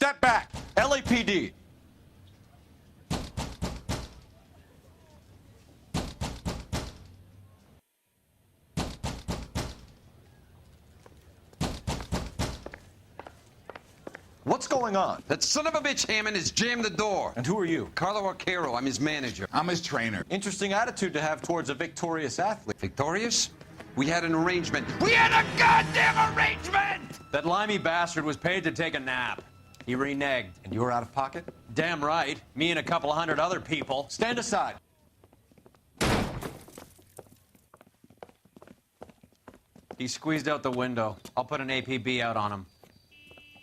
Step back. LAPD. What's going on? That son of a bitch Hammond has jammed the door. And who are you? Carlo Arcaro, I'm his manager. I'm his trainer. Interesting attitude to have towards a victorious athlete. Victorious? We had an arrangement. We had a goddamn arrangement! That limey bastard was paid to take a nap. He reneged. And you were out of pocket? Damn right. Me and a couple of hundred other people. Stand aside. He squeezed out the window. I'll put an APB out on him.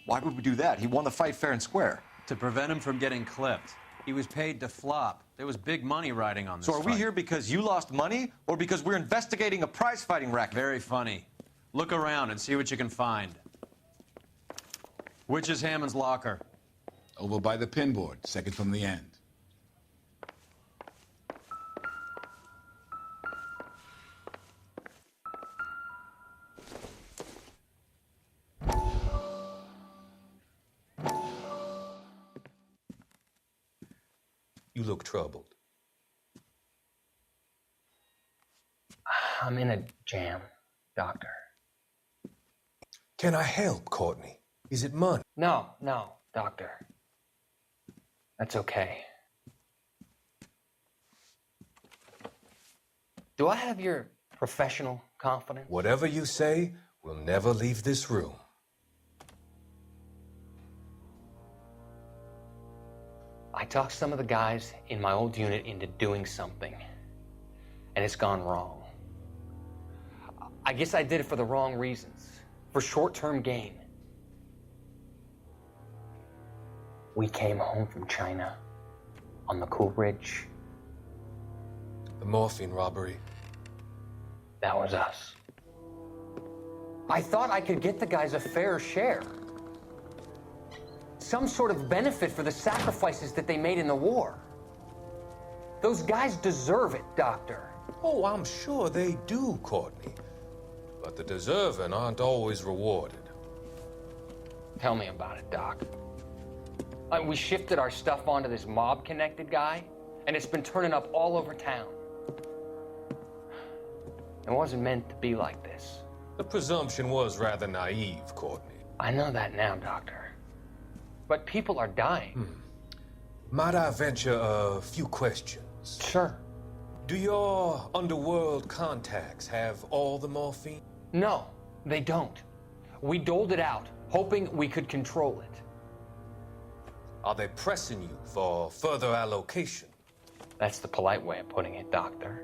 Why would we do that? He won the fight fair and square. To prevent him from getting clipped. He was paid to flop. There was big money riding on this So are we fight. here because you lost money or because we're investigating a prize-fighting racket? Very funny. Look around and see what you can find. Which is Hammond's locker? Over by the pinboard, second from the end. You look troubled. I'm in a jam, Doctor. Can I help, Courtney? Is it money? No, Doctor. That's okay. Do I have your professional confidence? Whatever you say, we'll never leave this room. I talked some of the guys in my old unit into doing something, and it's gone wrong. I guess I did it for the wrong reasons, for short-term gain. We came home from China on the Cool Ridge. The morphine robbery. That was us. I thought I could get the guys a fair share. Some sort of benefit for the sacrifices that they made in the war. Those guys deserve it, Doctor. Oh, I'm sure they do, Courtney. But the deserving aren't always rewarded. Tell me about it, Doc. We shifted our stuff onto this mob-connected guy, and it's been turning up all over town. It wasn't meant to be like this. The presumption was rather naive, Courtney. I know that now, Doctor. But people are dying. Might I venture a few questions? Sure. Do your underworld contacts have all the morphine? No, they don't. We doled it out, hoping we could control it. Are they pressing you for further allocation? That's the polite way of putting it, Doctor.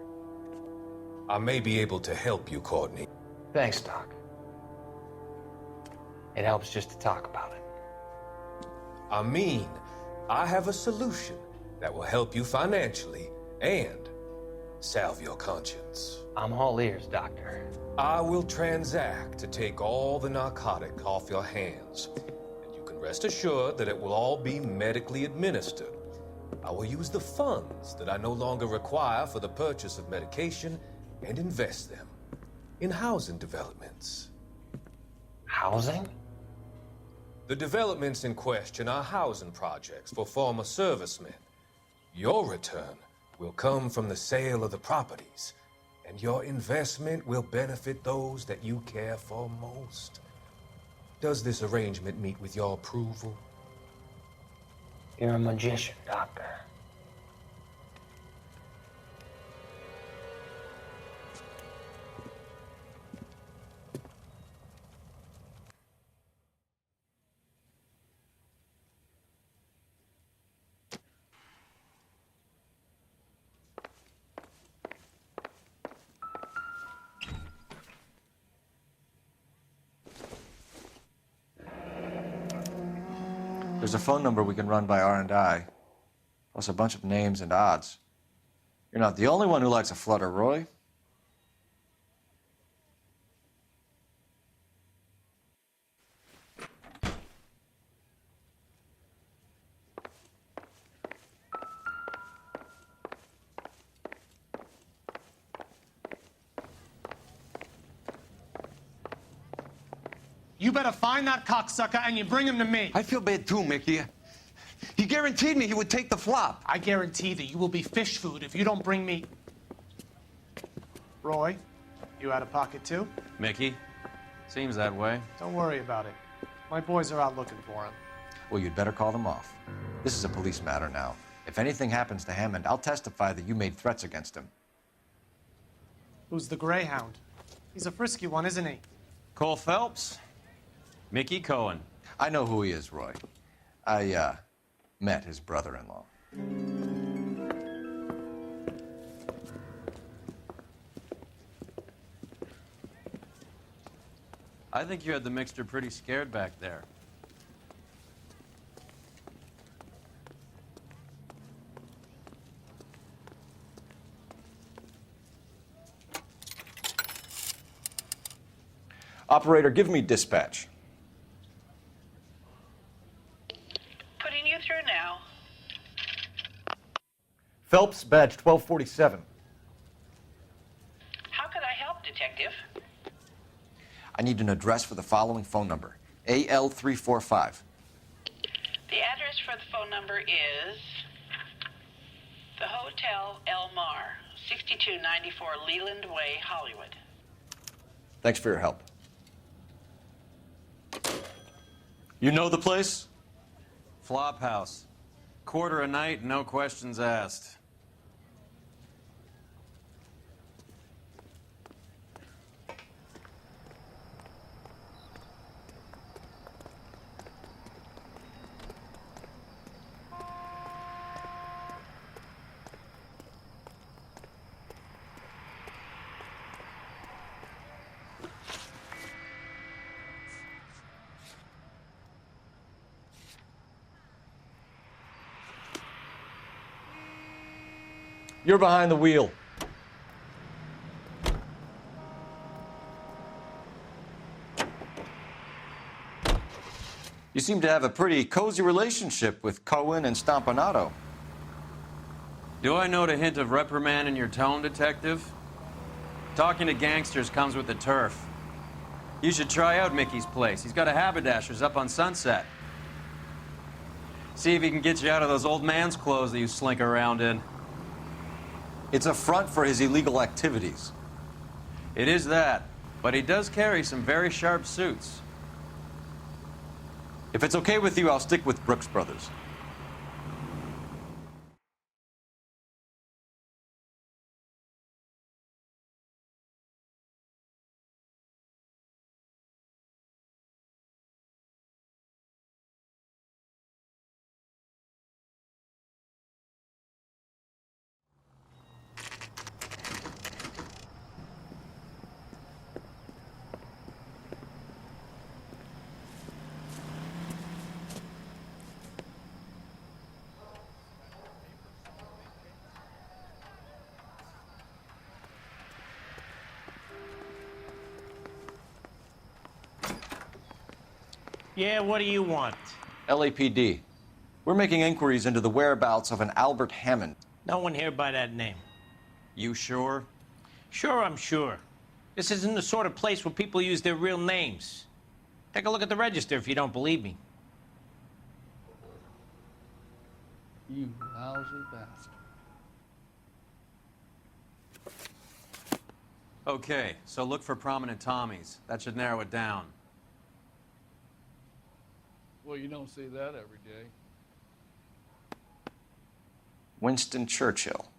I may be able to help you, Courtney. Thanks, Doc. It helps just to talk about it. I mean, I have a solution that will help you financially and salve your conscience. I'm all ears, Doctor. I will transact to take all the narcotic off your hands, and you can rest assured that it will all be medically administered. I will use the funds that I no longer require for the purchase of medication and invest them in housing developments. Housing? The developments in question are housing projects for former servicemen. Your return will come from the sale of the properties, and your investment will benefit those that you care for most. Does this arrangement meet with your approval? You're a magician, Doctor. There's a phone number we can run by R&I, plus a bunch of names and odds. You're not the only one who likes a flutter, Roy. You better find that cocksucker and you bring him to me. I feel bad too, Mickey. He guaranteed me he would take the flop. I guarantee that you will be fish food if you don't bring me... Roy, you out of pocket too? Mickey? Seems that way. Don't worry about it. My boys are out looking for him. Well, you'd better call them off. This is a police matter now. If anything happens to Hammond, I'll testify that you made threats against him. Who's the Greyhound? He's a frisky one, isn't he? Cole Phelps? Mickey Cohen. I know who he is, Roy. I, met his brother-in-law. I think you had the mixture pretty scared back there. Operator, give me dispatch. Putting you through now. Phelps, badge 1247. How could I help, Detective? I need an address for the following phone number. AL345. The address for the phone number is the Hotel El Mar, 6294 Leland Way, Hollywood. Thanks for your help. You know the place? Flop house. Quarter a night, no questions asked. You're behind the wheel. You seem to have a pretty cozy relationship with Cohen and Stompanato. Do I note a hint of reprimand in your tone, Detective? Talking to gangsters comes with the turf. You should try out Mickey's place. He's got a haberdasher's up on Sunset. See if he can get you out of those old man's clothes that you slink around in. It's a front for his illegal activities. It is that, but he does carry some very sharp suits. If it's okay with you, I'll stick with Brooks Brothers. Yeah, what do you want? LAPD. We're making inquiries into the whereabouts of an Albert Hammond. No one here by that name. You sure? Sure, I'm sure. This isn't the sort of place where people use their real names. Take a look at the register if you don't believe me. You lousy bastard. Okay, so look for prominent Tommies. That should narrow it down. Well, you don't see that every day. Winston Churchill.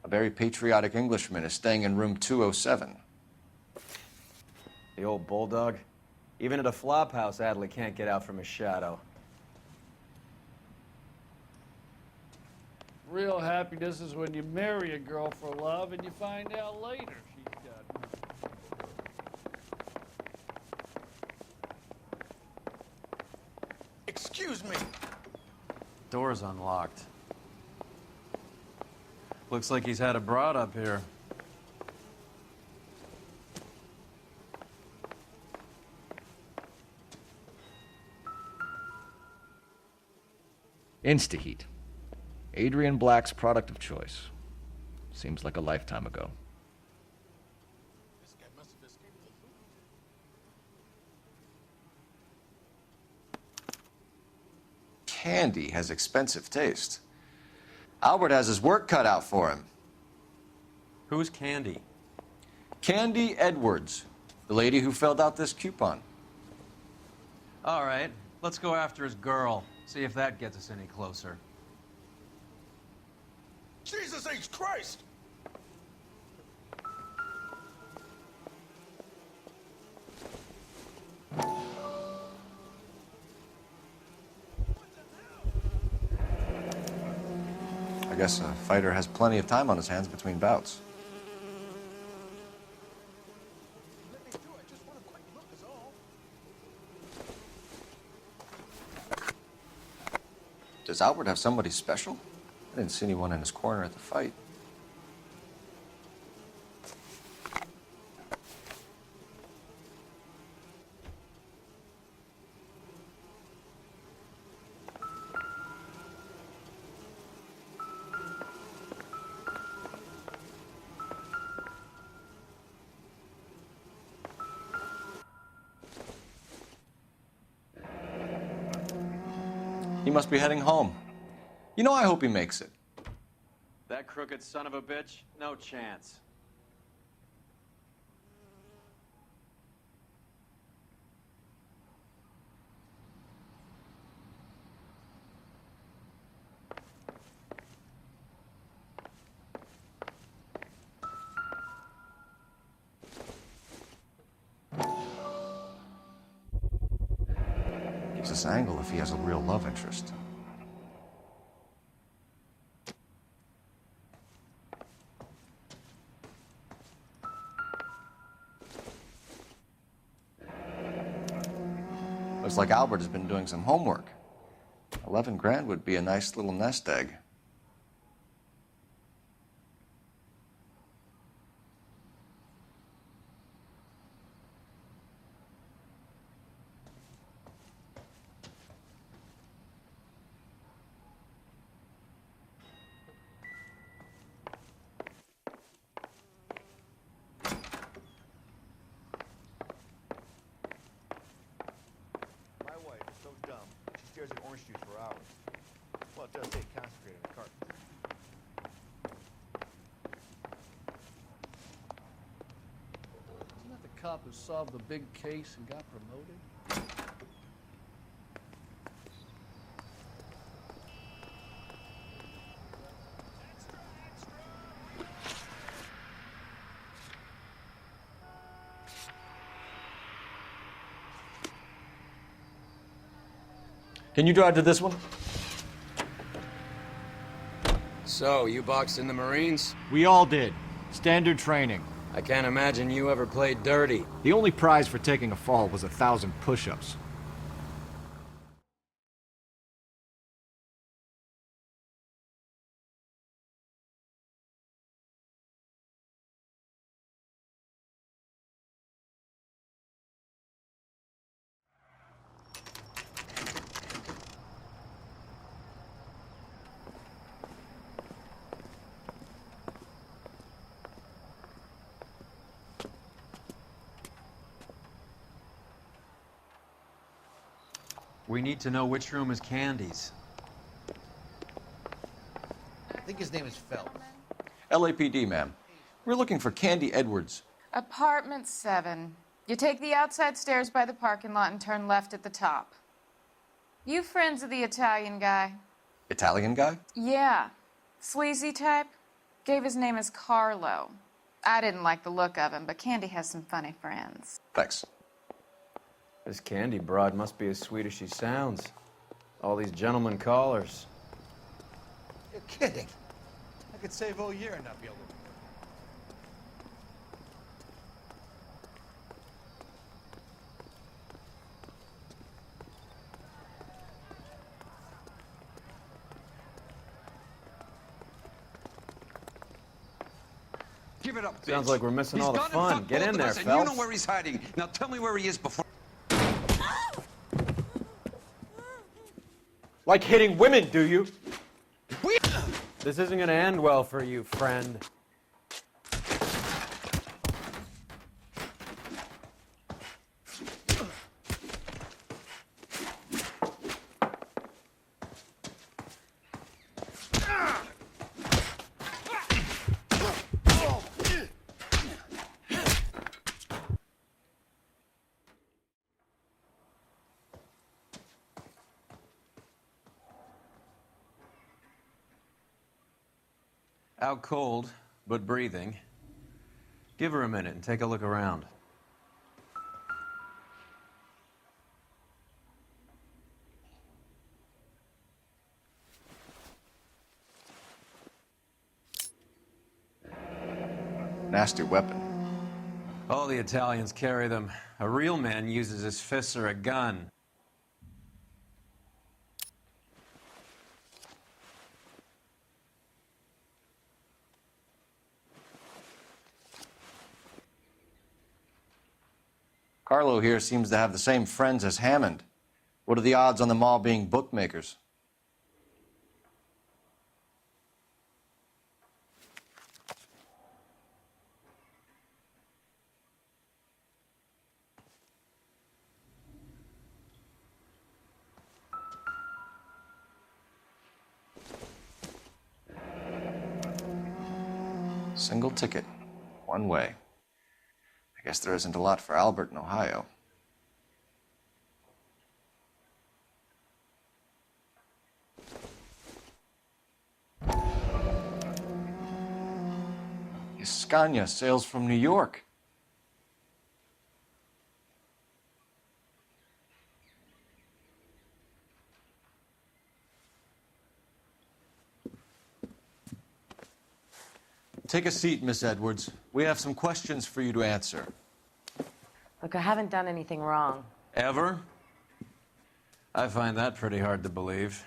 A very patriotic Englishman is staying in room 207. The old bulldog. Even at a flop house, Adley can't get out from his shadow. Real happiness is when you marry a girl for love and you find out later she's got... Excuse me. Door's unlocked. Looks like he's had a broad up here. Instaheat. Adrian Black's product of choice. Seems like a lifetime ago. Candy has expensive taste. Albert has his work cut out for him. Who's Candy? Candy Edwards, the lady who filled out this coupon. All right, let's go after his girl. See if that gets us any closer. Jesus H. Christ! I guess a fighter has plenty of time on his hands between bouts. Does Albert have somebody special? I didn't see anyone in his corner at the fight. He must be heading home. You know, I hope he makes it. That crooked son of a bitch? No chance. Gives us angle if he has a real love interest. Looks like Albert has been doing some homework. 11 grand would be a nice little nest egg. Orange juice for hours. Well, it does say concentrated in the carton. Isn't that the cop who solved the big case and got promoted? Can you drive to this one? So, you boxed in the Marines? We all did. Standard training. I can't imagine you ever played dirty. The only prize for taking a fall was 1,000 push-ups. We need to know which room is Candy's. I think his name is Phelps. LAPD, ma'am. We're looking for Candy Edwards. Apartment 7. You take the outside stairs by the parking lot and turn left at the top. You friends of the Italian guy? Italian guy? Yeah. Sleazy type? Gave his name as Carlo. I didn't like the look of him, but Candy has some funny friends. Thanks. This Candy broad must be as sweet as she sounds. All these gentlemen callers. You're kidding. I could save all year and not be able to. Give it up, bitch. Sounds like we're missing all the He's fun. gone and fucked Get both in of there, us, and Phelps. you know where he's hiding. Now tell me where he is before... Like hitting women, do you? This isn't gonna end well for you, friend. Out cold, but breathing. Give her a minute and take a look around. Nasty weapon. All the Italians carry them. A real man uses his fists or a gun. Carlo here seems to have the same friends as Hammond. What are the odds on them all being bookmakers? Single ticket, one way. I guess there isn't a lot for Albert in Ohio. Scania sails from New York. Take a seat, Miss Edwards. We have some questions for you to answer. Look, I haven't done anything wrong. Ever? I find that pretty hard to believe.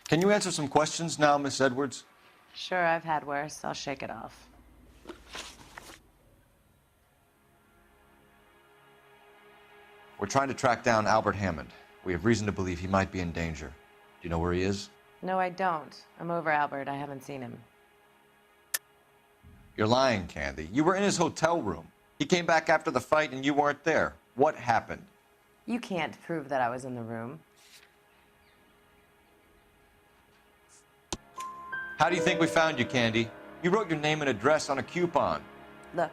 Can you answer some questions now, Miss Edwards? Sure, I've had worse. I'll shake it off. We're trying to track down Albert Hammond. We have reason to believe he might be in danger. Do you know where he is? No, I don't. I'm over Albert. I haven't seen him. You're lying, Candy. You were in his hotel room. He came back after the fight and you weren't there. What happened? You can't prove that I was in the room. How do you think we found you, Candy? You wrote your name and address on a coupon. Look,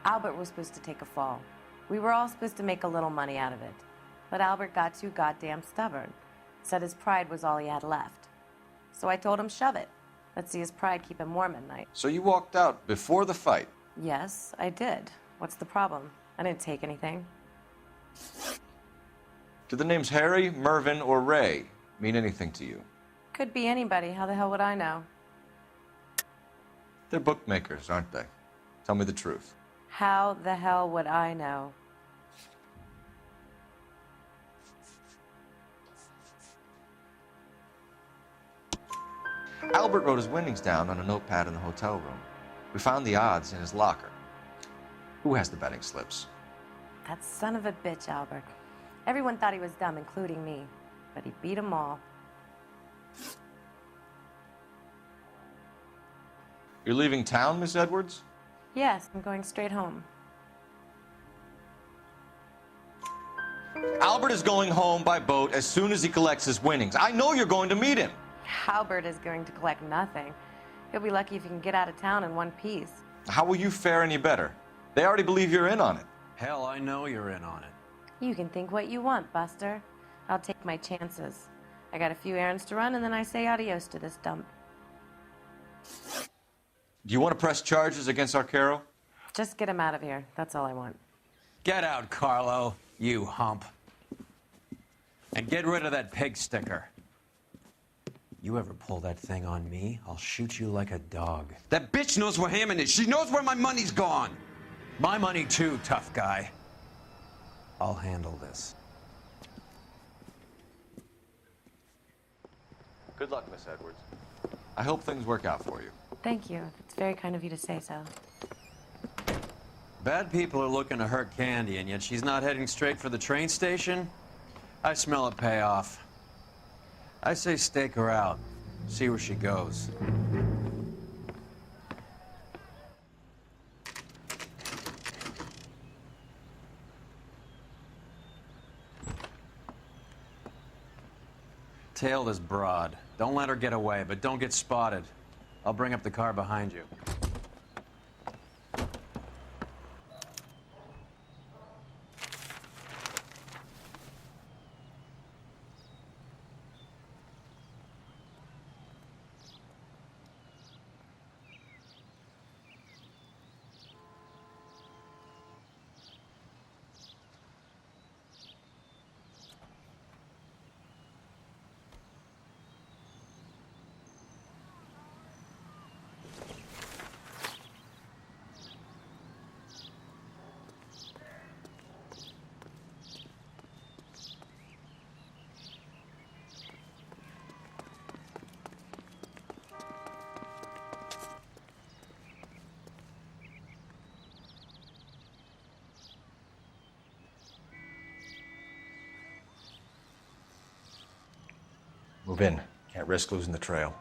Albert was supposed to take a fall. We were all supposed to make a little money out of it. But Albert got too goddamn stubborn. Said his pride was all he had left. So I told him, shove it. Let's see his pride keep him warm at night. So you walked out before the fight? Yes, I did. What's the problem? I didn't take anything. Do the names Harry, Mervyn, or Ray mean anything to you? Could be anybody. How the hell would I know? They're bookmakers, aren't they? Tell me the truth. How the hell would I know? Albert wrote his winnings down on a notepad in the hotel room. We found the odds in his locker. Who has the betting slips? That son of a bitch, Albert. Everyone thought he was dumb, including me. But he beat them all. You're leaving town, Miss Edwards? Yes, I'm going straight home. Albert is going home by boat as soon as he collects his winnings. I know you're going to meet him. Albert is going to collect nothing. He'll be lucky if he can get out of town in one piece. How will you fare any better? They already believe you're in on it. Hell, I know you're in on it. You can think what you want, Buster. I'll take my chances. I got a few errands to run, and then I say adios to this dump. Do you want to press charges against Arcaro? Just get him out of here. That's all I want. Get out, Carlo, you hump. And get rid of that pig sticker. You ever pull that thing on me, I'll shoot you like a dog. That bitch knows where Hammond is. She knows where my money's gone. My money too, tough guy. I'll handle this. Good luck, Miss Edwards. I hope things work out for you. Thank you. It's very kind of you to say so. Bad people are looking to hurt Candy, and yet she's not heading straight for the train station? I smell a payoff. I say stake her out. See where she goes. Tail this broad. Don't let her get away, but don't get spotted. I'll bring up the car behind you. Move in. Can't risk losing the trail.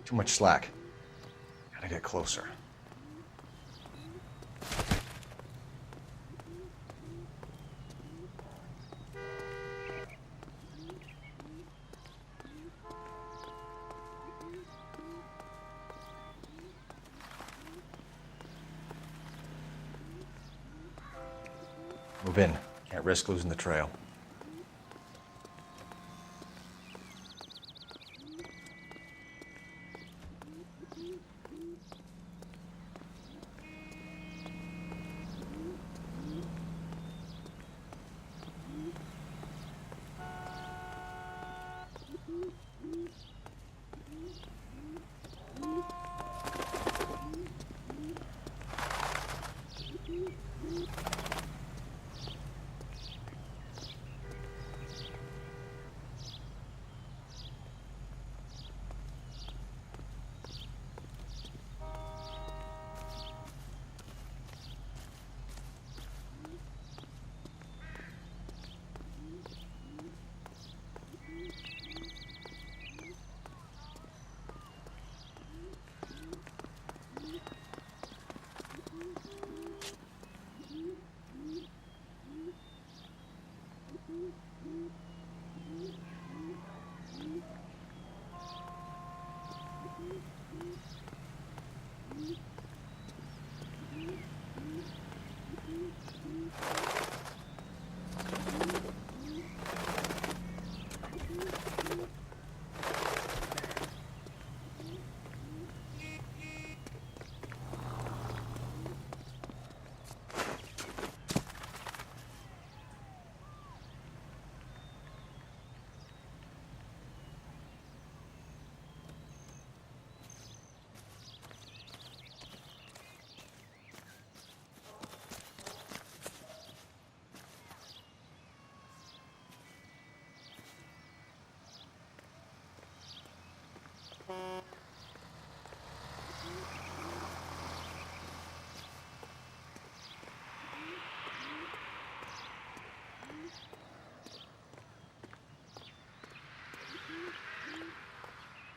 Too much slack. Gotta get closer. Move in. Can't risk losing the trail.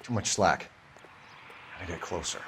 Too much slack. Gotta get closer.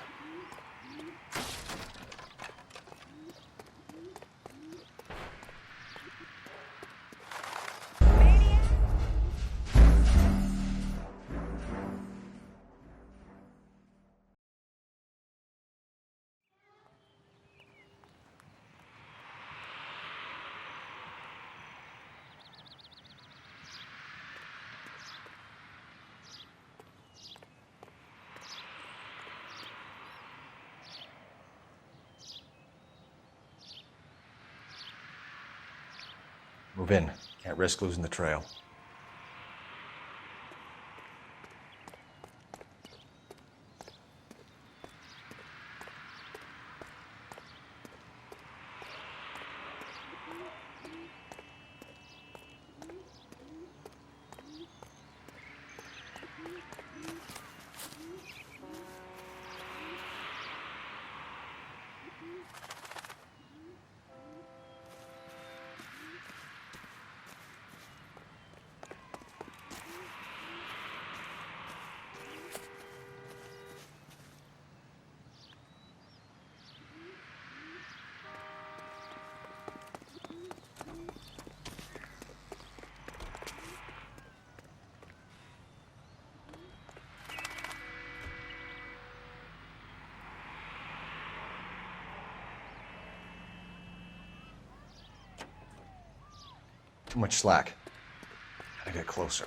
Move in. Can't risk losing the trail. Too much slack. I get closer.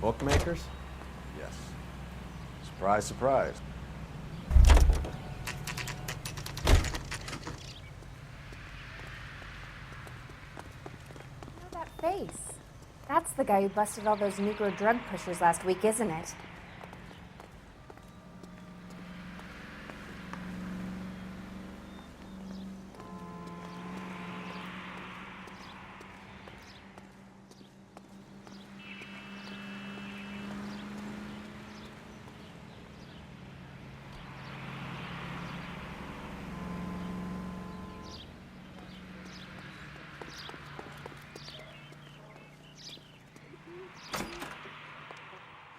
Bookmakers? Yes. Surprise, surprise. That face. That's the guy who busted all those Negro drug pushers last week, isn't it?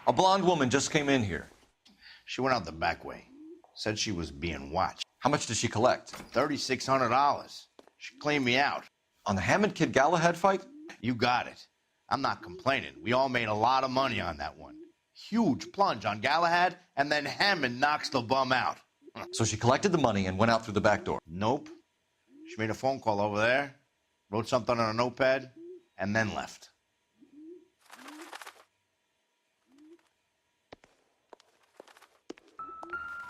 A blonde woman just came in here. She went out the back way. Said she was being watched. How much did she collect? $3,600. She cleaned me out. On the Hammond Kid Galahad fight? You got it. I'm not complaining. We all made a lot of money on that one. Huge plunge on Galahad, and then Hammond knocks the bum out. So she collected the money and went out through the back door? Nope. She made a phone call over there, wrote something on a notepad, and then left.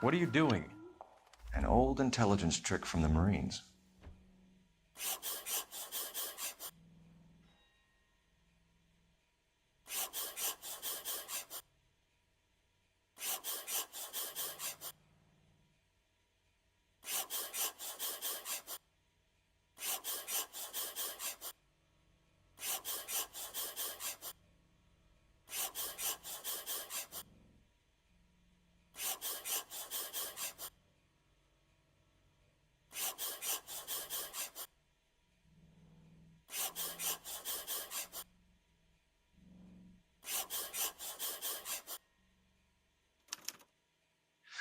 What are you doing? An old intelligence trick from the Marines.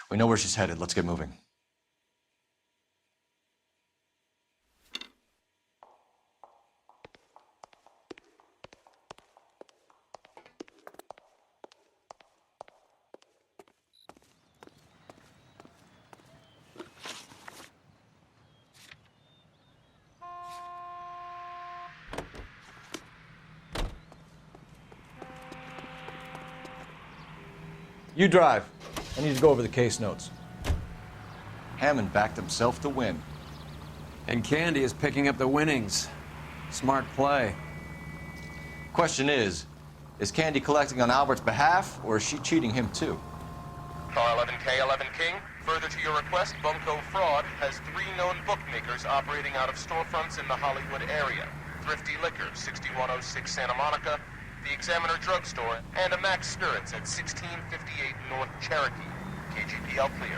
We know where she's headed. Let's get moving. You drive. I need to go over the case notes. Hammond backed himself to win. And Candy is picking up the winnings. Smart play. Question is Candy collecting on Albert's behalf, or is she cheating him too? Car 11K, 11 King. Further to your request, Bunko Fraud has 3 known bookmakers operating out of storefronts in the Hollywood area. Thrifty Liquor, 6106 Santa Monica, the Examiner Drugstore, and a Max Spirits at 1658 North Cherokee. KGPL clear.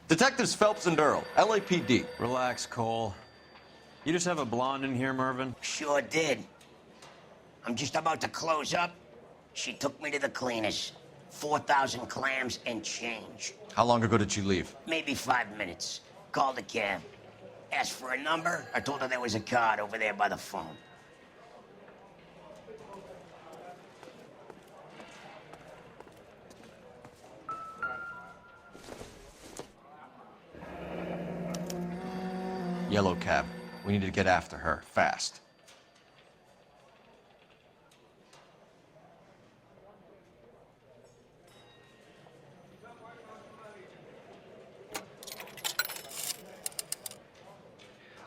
Detectives Phelps and Earl, LAPD. Relax, Cole. You just have a blonde in here, Mervyn? Sure did. I'm just about to close up. She took me to the cleaners. 4,000 clams and change. How long ago did she leave? Maybe 5 minutes. Called a cab. Asked for a number. I told her there was a card over there by the phone. Yellow cab. We need to get after her, fast.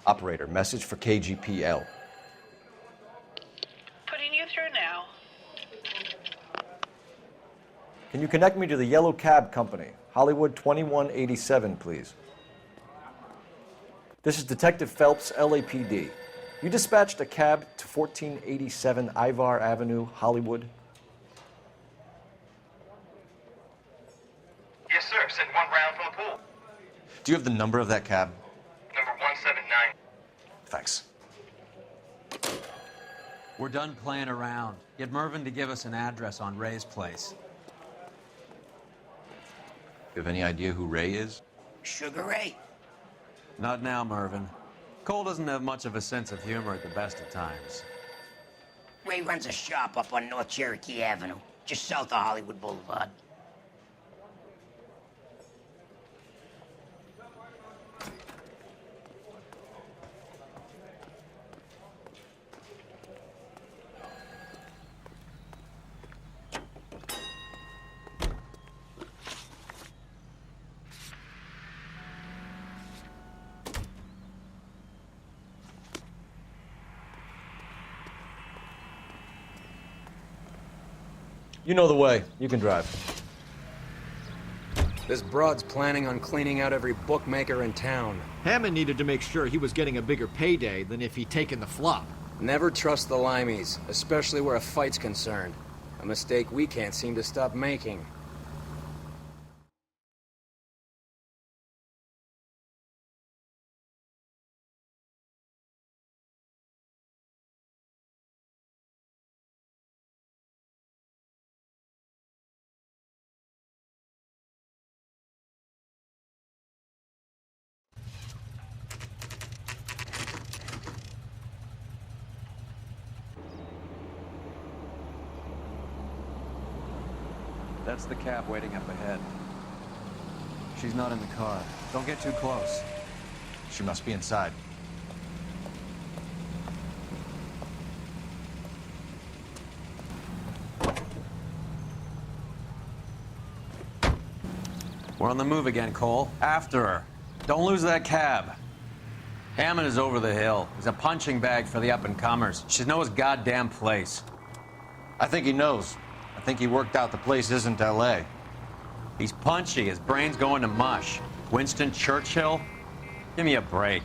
Operator, message for KGPL. Putting you through now. Can you connect me to the Yellow Cab Company, Hollywood 2187, please? This is Detective Phelps, LAPD. You dispatched a cab to 1487 Ivar Avenue, Hollywood? Yes, sir. Send one round from the pool. Do you have the number of that cab? Number 179. Thanks. We're done playing around. Get Mervyn to give us an address on Ray's place. You have any idea who Ray is? Sugar Ray? Not now, Mervyn. Cole doesn't have much of a sense of humor at the best of times. Ray runs a shop up on North Cherokee Avenue, just south of Hollywood Boulevard. You know the way. You can drive. This broad's planning on cleaning out every bookmaker in town. Hammond needed to make sure he was getting a bigger payday than if he'd taken the flop. Never trust the limeys, especially where a fight's concerned. A mistake we can't seem to stop making. That's the cab waiting up ahead. She's not in the car. Don't get too close. She must be inside. We're on the move again, Cole. After her. Don't lose that cab. Hammond is over the hill. He's a punching bag for the up-and-comers. Should know his goddamn place. I think he knows. I think he worked out the place isn't L.A. He's punchy. His brain's going to mush. Winston Churchill? Give me a break.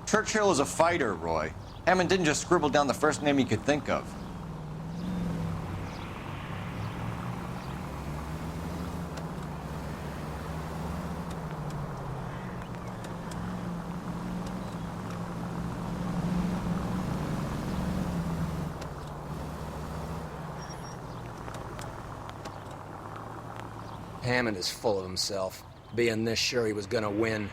Churchill is a fighter, Roy. Hammond didn't just scribble down the first name he could think of. Hammond is full of himself, being this sure he was gonna win.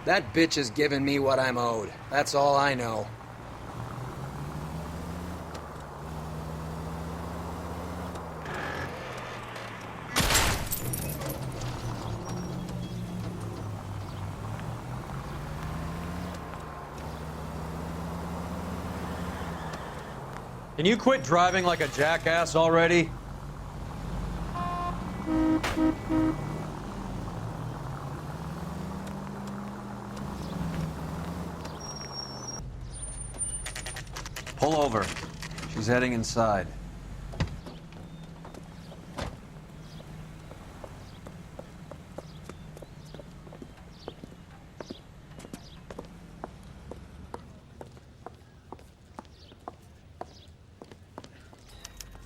That bitch is giving me what I'm owed. That's all I know. Can you quit driving like a jackass already? Pull over. She's heading inside.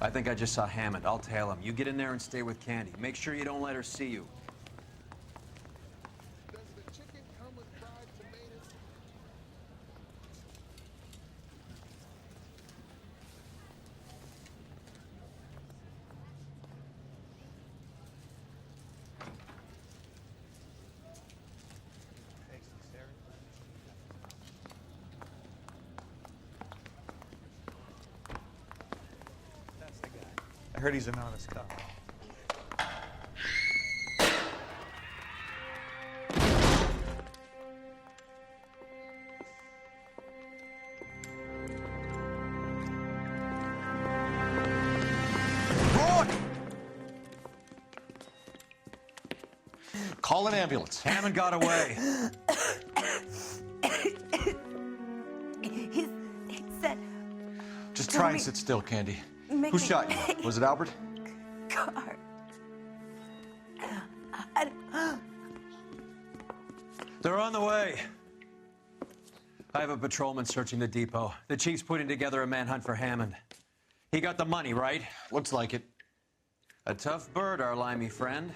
I think I just saw Hammond. I'll tail him. You get in there and stay with Candy. Make sure you don't let her see you. I heard he's an honest cop. Call an ambulance. Hammond got away. He said... Just try and sit still, Candy. Mickey. Who shot you? Was it Albert? Car. They're on the way. I have a patrolman searching the depot. The chief's putting together a manhunt for Hammond. He got the money, right? Looks like it. A tough bird, our limey friend.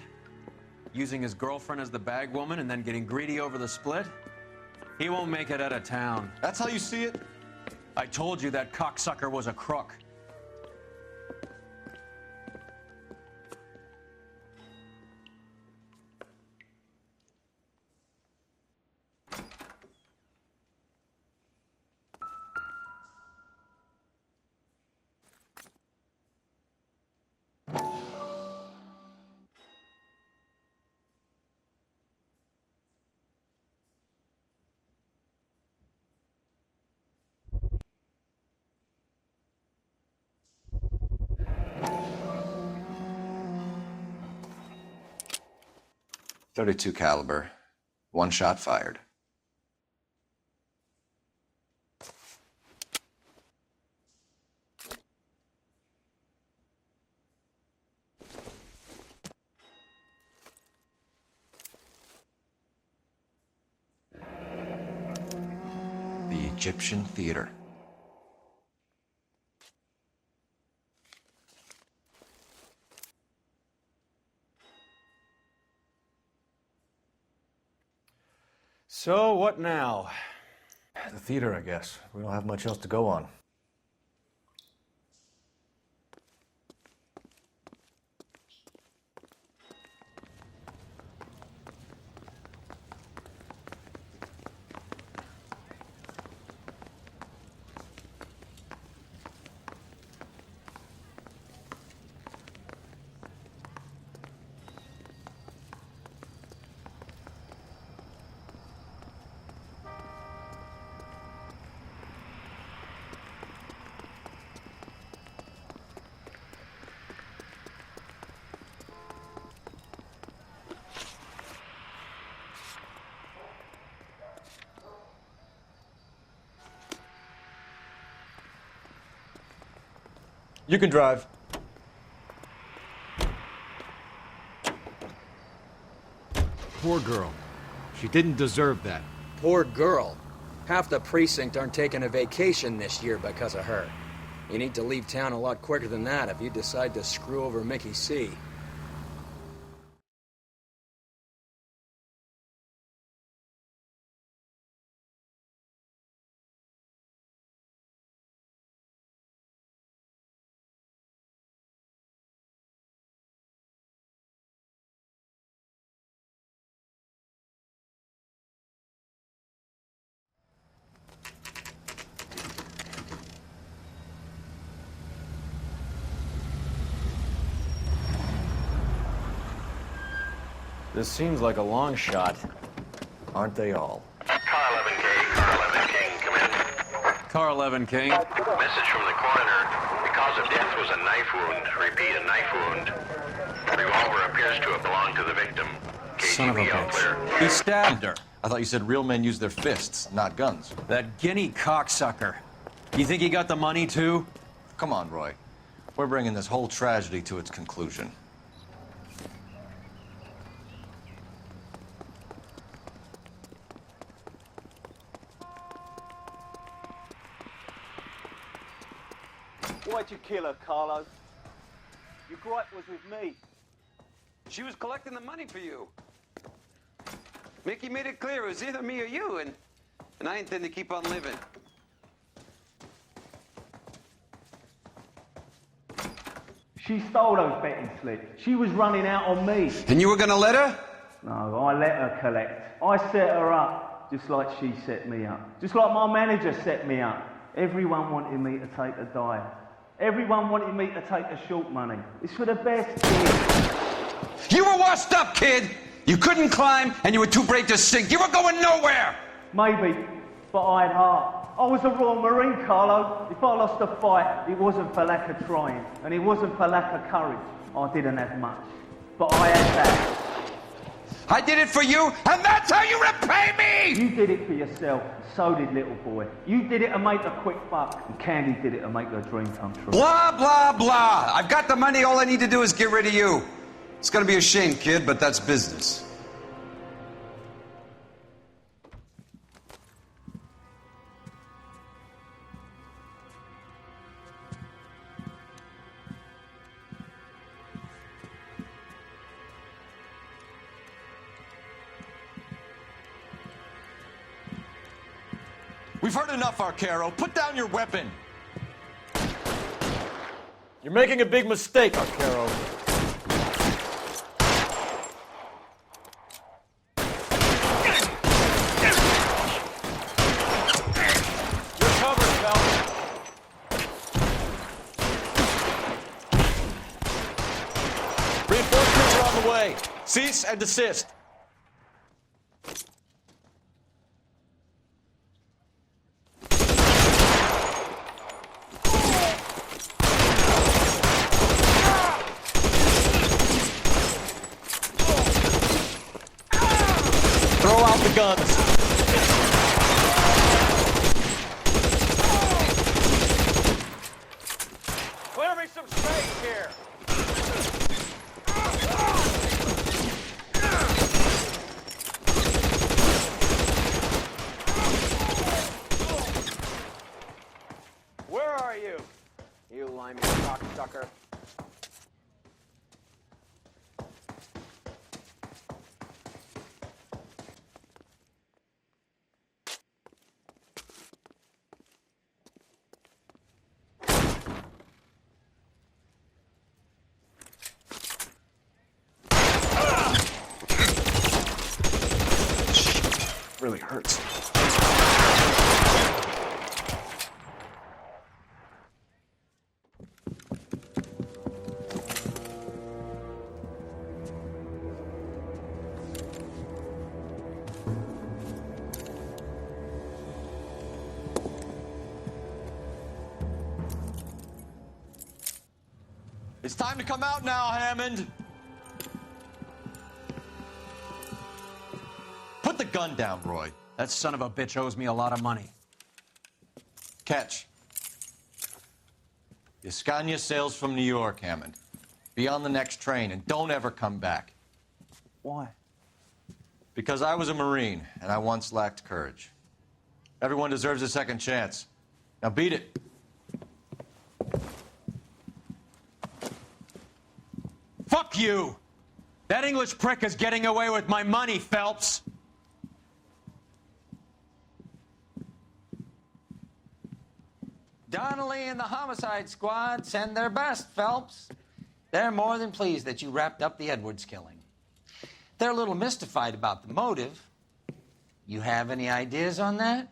Using his girlfriend as the bag woman and then getting greedy over the split. He won't make it out of town. That's how you see it? I told you that cocksucker was a crook. .32 caliber. One shot fired. The Egyptian Theater. So, what now? The theater, I guess. We don't have much else to go on. You can drive. Poor girl. She didn't deserve that. Poor girl. Half the precinct aren't taking a vacation this year because of her. You need to leave town a lot quicker than that if you decide to screw over Mickey C. This seems like a long shot. Aren't they all? Car 11K, Car 11 King, come in. Car 11 King. Message from the coroner. The cause of death was a knife wound. Repeat, a knife wound. The revolver appears to have belonged to the victim. Son of a KGB all clear. bitch. He stabbed her. I thought you said real men use their fists, not guns. That guinea cocksucker. You think he got the money, too? Come on, Roy. We're bringing this whole tragedy to its conclusion. Why'd you kill her, Carlo? gripe was with me. She was collecting the money for you. Mickey made it clear it was either me or you, and I intend to keep on living. She stole those betting slips. She was running out on me. And you were gonna let her? No, I let her collect. I set her up, just like she set me up. Just like my manager set me up. Everyone wanted me to take a dive. Everyone wanted me to take the short money. It's for the best, kid. You were washed up, kid! You couldn't climb, and you were too brave to sink. You were going nowhere! Maybe, but I had heart. I was a Royal Marine, Carlo. If I lost a fight, it wasn't for lack of trying, and it wasn't for lack of courage. I didn't have much, but I had that. I did it for you, and that's how you repay me! You did it for yourself, so did little boy. You did it to make a quick buck, and Candy did it to make her dream come true. Blah, blah, blah. I've got the money. All I need to do is get rid of you. It's gonna be a shame, kid, but that's business. We've heard enough, Arcaro. Put down your weapon. You're making a big mistake, Arcaro. You're covered, Phelps. Reinforcements are on the way. Cease and desist. Throw out the guns. Clear me some space here. Where are you? You limey cocksucker. Really hurts. It's time to come out now, Hammond. Put the gun down, Roy. That son of a bitch owes me a lot of money. Catch. The Escania sails from New York, Hammond. Be on the next train and don't ever come back. Why? Because I was a Marine and I once lacked courage. Everyone deserves a second chance. Now beat it. Fuck you! That English prick is getting away with my money, Phelps! Donnelly and the homicide squad send their best, Phelps. They're more than pleased that you wrapped up the Edwards killing. They're a little mystified about the motive. You have any ideas on that?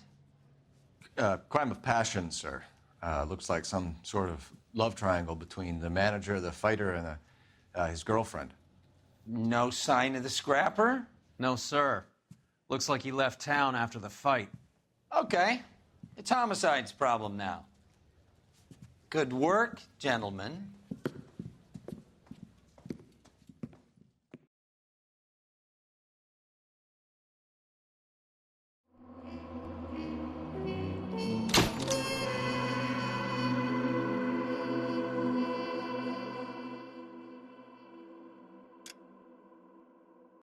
Crime of passion, sir. Looks like some sort of love triangle between the manager, the fighter, and his girlfriend. No sign of the scrapper? No, sir. Looks like he left town after the fight. Okay. It's homicide's problem now. Good work, gentlemen.